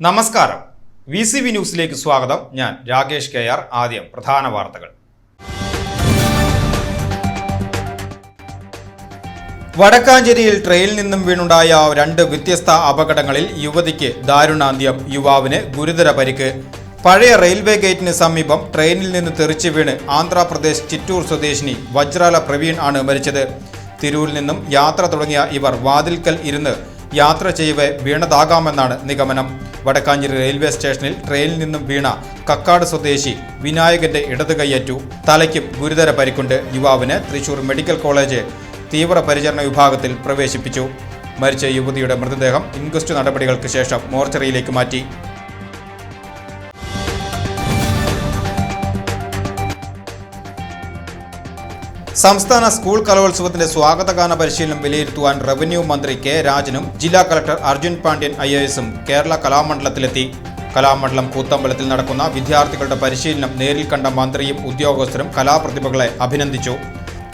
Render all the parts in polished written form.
നമസ്കാരം. VCV ന്യൂസിലേക്ക് സ്വാഗതം. ഞാൻ രാകേഷ് KR. ആദ്യം പ്രധാന വാർത്തകൾ. വടക്കാഞ്ചേരിയിൽ ട്രെയിനിൽ നിന്നും വീണുണ്ടായ 2 വ്യത്യസ്ത അപകടങ്ങളിൽ യുവതിക്ക് ദാരുണാന്ത്യം, യുവാവിന് ഗുരുതര പരിക്ക്. പഴയ റെയിൽവേ ഗേറ്റിന് സമീപം ട്രെയിനിൽ നിന്ന് തെറിച്ച് വീണ് ആന്ധ്രാപ്രദേശ് ചിറ്റൂർ സ്വദേശിനി വജ്രാല പ്രവീൺ ആണ് മരിച്ചത്. തിരൂരിൽ നിന്നും യാത്ര തുടങ്ങിയ ഇവർ വാതിൽക്കൽ ഇരുന്ന് യാത്ര ചെയ്യവേ വീണതാകാമെന്നാണ് നിഗമനം. വടക്കാഞ്ചേരി റെയിൽവേ സ്റ്റേഷനിൽ ട്രെയിനിൽ നിന്നും വീണ കക്കാട് സ്വദേശി വിനായകന്റെ ഇടത് കൈയറ്റു. തലയ്ക്കും ഗുരുതര പരിക്കുണ്ട്. യുവാവിന് തൃശൂർ മെഡിക്കൽ കോളേജ് തീവ്രപരിചരണ വിഭാഗത്തിൽ പ്രവേശിപ്പിച്ചു. മരിച്ച യുവതിയുടെ മൃതദേഹം ഇൻക്വസ്റ്റ് നടപടികൾക്ക് ശേഷം മോർച്ചറിയിലേക്ക് മാറ്റി. സംസ്ഥാന സ്കൂൾ കലോത്സവത്തിന്റെ സ്വാഗതഗാന പരിശീലനം വിലയിരുത്തുവാൻ റവന്യൂ മന്ത്രി K. രാജനും ജില്ലാ കളക്ടർ അർജുൻ പാണ്ഡ്യൻ IAS കേരള കലാമണ്ഡലത്തിലെത്തി. കലാമണ്ഡലം കൂത്തമ്പലത്തിൽ നടക്കുന്ന വിദ്യാർത്ഥികളുടെ പരിശീലനം നേരിൽ കണ്ട മന്ത്രിയും ഉദ്യോഗസ്ഥരും കലാപ്രതിഭകളെ അഭിനന്ദിച്ചു.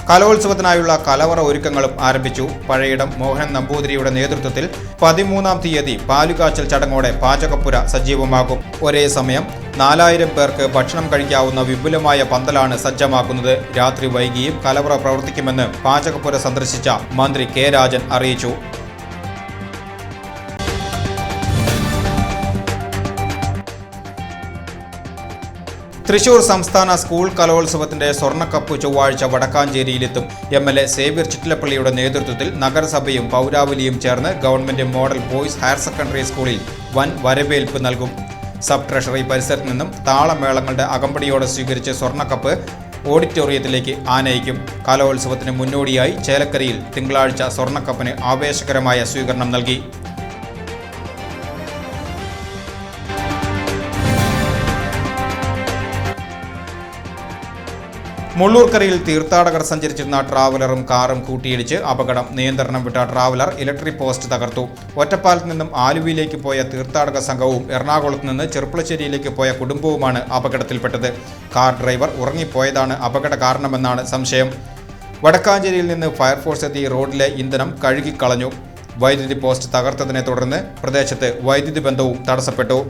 കലോത്സവത്തിനായുള്ള കലവറ ഒരുക്കങ്ങളും ആരംഭിച്ചു. പഴയിടം മോഹനൻ നമ്പൂതിരിയുടെ നേതൃത്വത്തിൽ 13-ാം തീയതി പാലുകാച്ചൽ ചടങ്ങോടെ പാചകപ്പുര സജീവമാകും. ഒരേ സമയം 4000 പേർക്ക് ഭക്ഷണം കഴിക്കാവുന്ന വിപുലമായ പന്തലാണ് സജ്ജമാക്കുന്നത്. രാത്രി വൈകിയും കലവറ പ്രവർത്തിക്കുമെന്ന് പാചകപ്പുര സന്ദർശിച്ച മന്ത്രി K. രാജൻ അറിയിച്ചു. തൃശൂർ സംസ്ഥാന സ്കൂൾ കലോത്സവത്തിന്റെ സ്വർണ്ണക്കപ്പ് ചൊവ്വാഴ്ച വടക്കാഞ്ചേരിയിലെത്തും. MLA സേവ്യർ ചിറ്റിലപ്പള്ളിയുടെ നേതൃത്വത്തിൽ നഗരസഭയും പൗരാവലിയും ചേർന്ന് government model boys higher secondary സ്കൂളിൽ വൻ വരവേൽപ്പ് നൽകും. സബ് ട്രഷറി പരിസരത്ത് നിന്നും താളമേളങ്ങളുടെ അകമ്പടിയോടെ സ്വീകരിച്ച് സ്വർണ്ണക്കപ്പ് ഓഡിറ്റോറിയത്തിലേക്ക് ആനയിക്കും. കലോത്സവത്തിന് മുന്നോടിയായി ചേലക്കരയിൽ തിങ്കളാഴ്ച സ്വർണ്ണക്കപ്പിന് ആവേശകരമായ സ്വീകരണം നൽകി. മുള്ളൂർക്കരയിൽ തീർത്ഥാടകർ സഞ്ചരിച്ചിരുന്ന ട്രാവലറും കാറും കൂട്ടിയിടിച്ച് അപകടം. നിയന്ത്രണം വിട്ട ട്രാവലർ ഇലക്ട്രിക് പോസ്റ്റ് തകർത്തു. ഒറ്റപ്പാലത്ത് നിന്നും ആലുവയിലേക്ക് പോയ തീർത്ഥാടക സംഘവും എറണാകുളത്ത് നിന്ന് ചെറുപ്പളശ്ശേരിയിലേക്ക് പോയ കുടുംബവുമാണ് അപകടത്തിൽപ്പെട്ടത്. കാർ ഡ്രൈവർ ഉറങ്ങിപ്പോയതാണ് അപകട കാരണമെന്നാണ് സംശയം. വടക്കാഞ്ചേരിയിൽ നിന്ന് ഫയർഫോഴ്സ് എത്തി റോഡിലെ ഇന്ധനം കഴുകിക്കളഞ്ഞു. വൈദ്യുതി പോസ്റ്റ് തകർത്തതിനെ തുടർന്ന് പ്രദേശത്ത് വൈദ്യുതി ബന്ധവും തടസ്സപ്പെട്ടു.